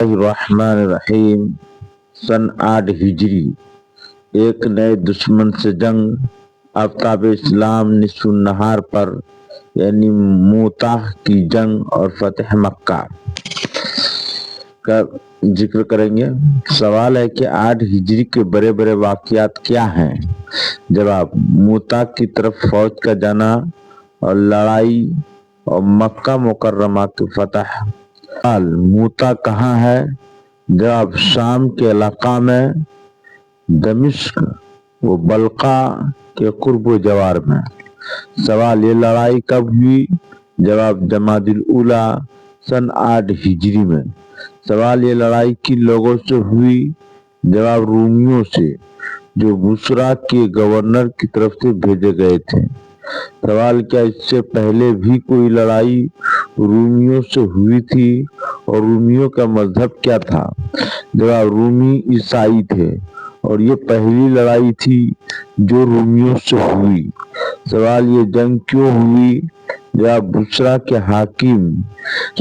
الرحمن الرحیم۔ سن 8 ہجری، ایک نئے دشمن سے جنگ۔ آفتاب اسلام نصف النہار پر، یعنی موتاہ کی جنگ اور فتح مکہ کا ذکر کریں گے۔ سوال ہے کہ 8 ہجری کے بڑے بڑے واقعات کیا ہیں؟ جواب: موتاہ کی طرف فوج کا جانا اور لڑائی اور مکہ مکرمہ کی فتح۔ سوال: موتاہ کہاں ہے؟ جواب: شام کے علاقہ میں، دمشق و بلقا کے قرب و جوار میں۔ سوال: یہ لڑائی کب ہوئی؟ جواب: جمادی الاولیٰ سن 8 ہجری میں۔ سوال: یہ لڑائی کن لوگوں سے ہوئی؟ جواب: رومیوں سے، جو بصرہ کے گورنر کی طرف سے بھیجے گئے تھے۔ سوال: کیا اس سے پہلے بھی کوئی لڑائی رومیوں سے ہوئی تھی اور رومیوں کا مذہب کیا تھا؟ جواب: رومی عیسائی تھے اور یہ پہلی لڑائی تھی جو رومیوں سے ہوئی۔ سوال: یہ جنگ کیوں ہوئی؟ جواب: بصرہ کے حاکم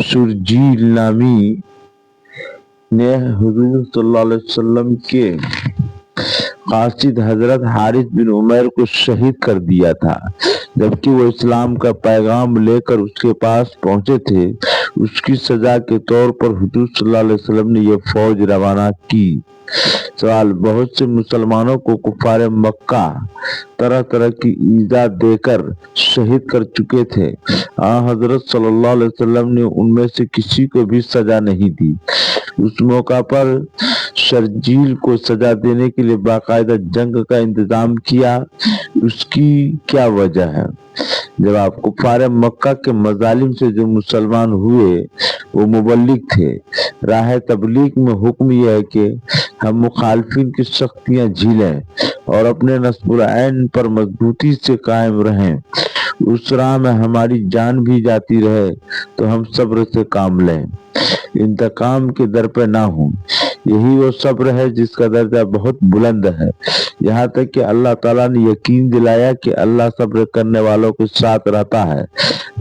شرجیل نامی نے حضور صلی اللہ علیہ وسلم کے قاصد حضرت حارث بن عمیر کو شہید کر دیا تھا، جبکہ وہ اسلام کا پیغام لے کر اس کے پاس پہنچے تھے۔ اس کی سزا کے طور پر حضور صلی اللہ علیہ وسلم نے یہ فوج روانہ کی۔ سوال: بہت سے مسلمانوں کو کفار مکہ طرح طرح کی ایذا دے کر شہید کر چکے تھے۔ حضرت صلی اللہ علیہ وسلم نے ان میں سے کسی کو بھی سزا نہیں دی۔ اس موقع پر شرجیل کو سزا دینے کے لیے باقاعدہ جنگ کا انتظام کیا، اس کی کیا وجہ ہے؟ جواب: کفار مکہ کے مظالم سے جو مسلمان ہوئے وہ مبلغ تھے۔ راہ تبلیغ میں حکم یہ ہے کہ ہم مخالفین کی سختیاں جھیلیں اور اپنے نصب العین پر مضبوطی سے قائم رہیں۔ اس راہ میں ہماری جان بھی جاتی رہے تو ہم صبر سے کام لیں، انتقام کے در پہ نہ ہوں۔ یہی وہ صبر ہے جس کا درجہ بہت بلند ہے، یہاں تک کہ اللہ تعالیٰ نے یقین دلایا کہ اللہ صبر کرنے والوں کے ساتھ رہتا ہے۔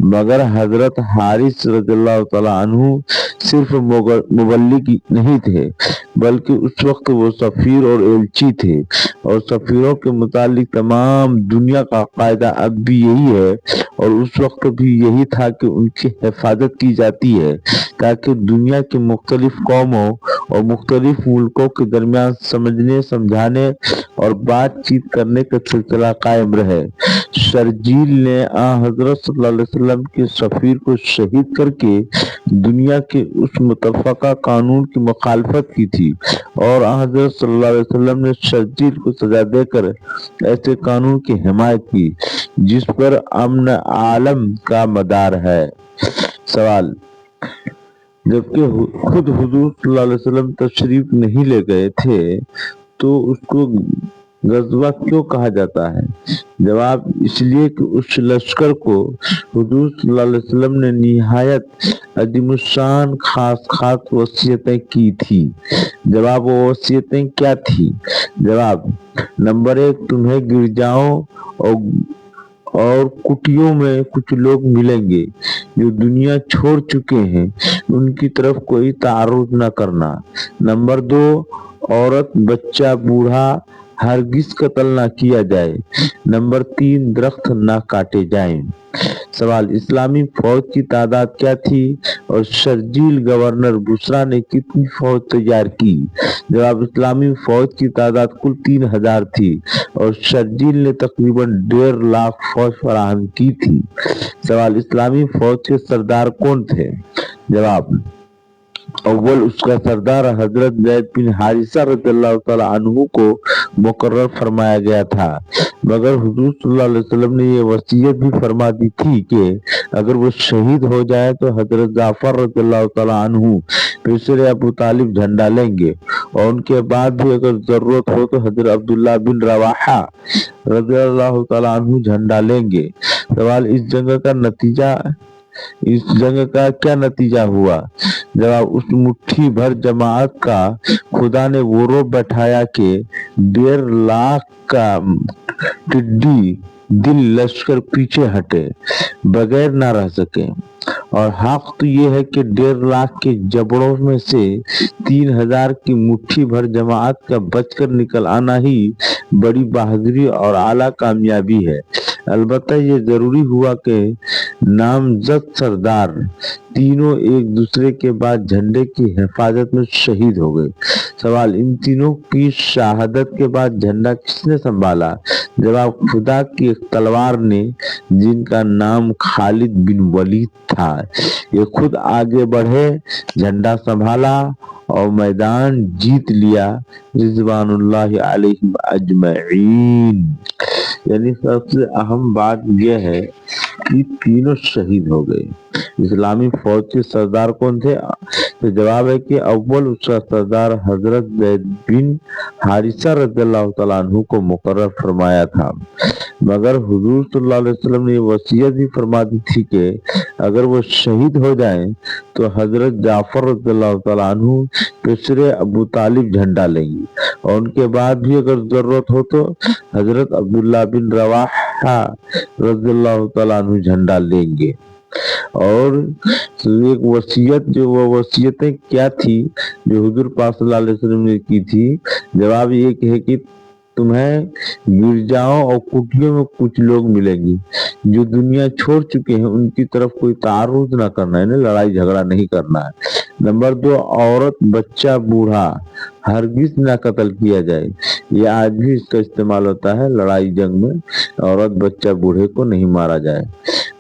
مگر حضرت حارث رضی اللہ تعالیٰ عنہ صرف مبلغ نہیں تھے، بلکہ اس وقت وہ سفیر اور ایلچی تھے، اور سفیروں کے متعلق تمام دنیا کا قاعدہ اب بھی یہی ہے اور اس وقت بھی یہی تھا کہ ان کی حفاظت کی جاتی ہے تاکہ دنیا کی مختلف قوموں اور مختلف ملکوں کے درمیان سمجھنے، سمجھانے اور بات چیت کرنے کا سلسلہ قائم رہے۔ شرجیل نے حضرت صلی اللہ علیہ وسلم کے سفیر کو شہید کر کے دنیا کے اس متفقہ قانون کی مخالفت کی تھی، اور حضرت صلی اللہ علیہ وسلم نے شرجیل کو سزا دے کر ایسے قانون کی حمایت کی جس پر امن عالم کا مدار ہے۔ سوال: جبکہ خود حضور صلی اللہ علیہ وسلم تشریف نہیں لے گئے تھے تو اس کو غزوہ کیوں کہا جاتا ہے؟ جواب: اس لیے کہ اس لشکر کو حضور صلی اللہ علیہ وسلم نے نہایت عظیم الشان خاص وصیتیں کی تھی۔ جواب: وہ وصیتیں کیا تھی؟ جواب: نمبر 1، تمہیں گرجاؤں اور کٹیوں میں کچھ لوگ ملیں گے جو دنیا چھوڑ چکے ہیں، ان کی طرف کوئی تعرض نہ کرنا۔ نمبر 2، عورت، بچہ، بوڑھا ہرگز قتل نہ کیا جائے۔ نمبر 3، درخت نہ کاٹے جائیں۔ سوال: اسلامی فوج کی تعداد کیا تھی اور شرجیل گورنر بصرہ نے کتنی فوج تیار کی؟ جواب: اسلامی فوج کی تعداد کل 3000 تھی اور شرجیل نے تقریباً 1.5 لاکھ فوج فراہم کی تھی۔ سوال: اسلامی فوج کے سردار کون تھے؟ جواب: اول اس کا سردار حضرت زید بن حارثہ رضی اللہ تعالیٰ عنہ کو مقرر فرمایا گیا تھا، مگر حضور صلی اللہ علیہ وسلم نے یہ وصیت بھی فرما دی تھی کہ اگر وہ شہید ہو جائے تو حضرت جعفر رضی اللہ تعالیٰ عنہ پھر ابو طالب جھنڈا لیں گے، اور ان کے بعد بھی اگر ضرورت ہو تو حضرت عبداللہ بن رواحہ رضی اللہ تعالیٰ عنہ جھنڈا لیں گے۔ سوال: اس جنگ کا کیا نتیجہ ہوا؟ جواب: اس مٹھی بھر جماعت کا خدا نے وہ رعب بٹھایا کہ 1.5 لاکھ کا ٹڈی دل لشکر پیچھے ہٹے بغیر نہ رہ سکے، اور حق تو یہ ہے کہ 1.5 لاکھ کے جبڑوں میں سے 3000 کی مٹھی بھر جماعت کا بچ کر نکل آنا ہی بڑی بہادری اور اعلیٰ کامیابی ہے۔ البتہ یہ ضروری ہوا کہ نامزد سردار تینوں ایک دوسرے کے بعد جھنڈے کی حفاظت میں شہید ہو گئے۔ سوال: ان تینوں کی شہادت کے بعد جھنڈا کس نے سنبھالا؟ جواب: خدا کی ایک تلوار نے، جن کا نام خالد بن ولید تھا۔ یہ خود آگے بڑھے، جھنڈا سنبھالا اور میدان جیت لیا، رضوان اللہ علیہم اجمعین۔ یعنی سب سے اہم بات یہ ہے کہ تینوں شہید ہو گئے۔ اسلامی فوج کے سردار کون تھے؟ تو جواب ہے کہ اول اس کا سردار حضرت زید بن حارثہ رضی اللہ تعالیٰ عنہ کو مقرر فرمایا تھا، مگر حضور صلی اللہ علیہ وسلم نے یہ وصیت بھی فرما دی تھی کہ اگر وہ شہید ہو جائیں تو حضرت جعفر رضی اللہ تعالیٰ عنہ پسرے ابو طالب جھنڈا لیں گے، اور ان کے بعد بھی اگر ضرورت ہو تو حضرت عبداللہ بن رواحہ رضی اللہ تعالیٰ عنہ جھنڈا لیں گے۔ اور ایک وصیت، جو وہ وصیتیں کیا تھی جو حضور پاک صلی اللہ علیہ وسلم نے کی تھی؟ جواب یہ ہے کہ تمہیں گرجاؤں اور کٹیوں میں کچھ لوگ ملیں گے جو دنیا چھوڑ چکے ہیں، ان کی طرف کوئی تعرض نہ کرنا ہے، یعنی لڑائی جھگڑا نہیں کرنا ہے۔ نمبر 2، عورت، بچہ، بوڑھا ہرگز نہ قتل کیا جائے۔ یہ آج بھی اس کا استعمال ہوتا ہے لڑائی جنگ میں، عورت، بچہ، بوڑھے کو نہیں مارا جائے۔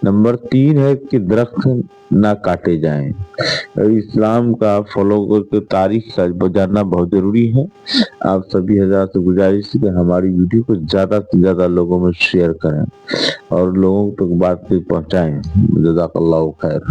نمبر 3 ہے کہ درخت نہ کاٹے جائیں۔ اسلام کا فالو کر کے تاریخ کا جاننا بہت ضروری ہے۔ آپ سبھی حضرات سے گزارش ہے کہ ہماری ویڈیو کو زیادہ سے زیادہ لوگوں میں شیئر کریں اور لوگوں تک بات پہنچائیں۔ جزاک اللہ خیر۔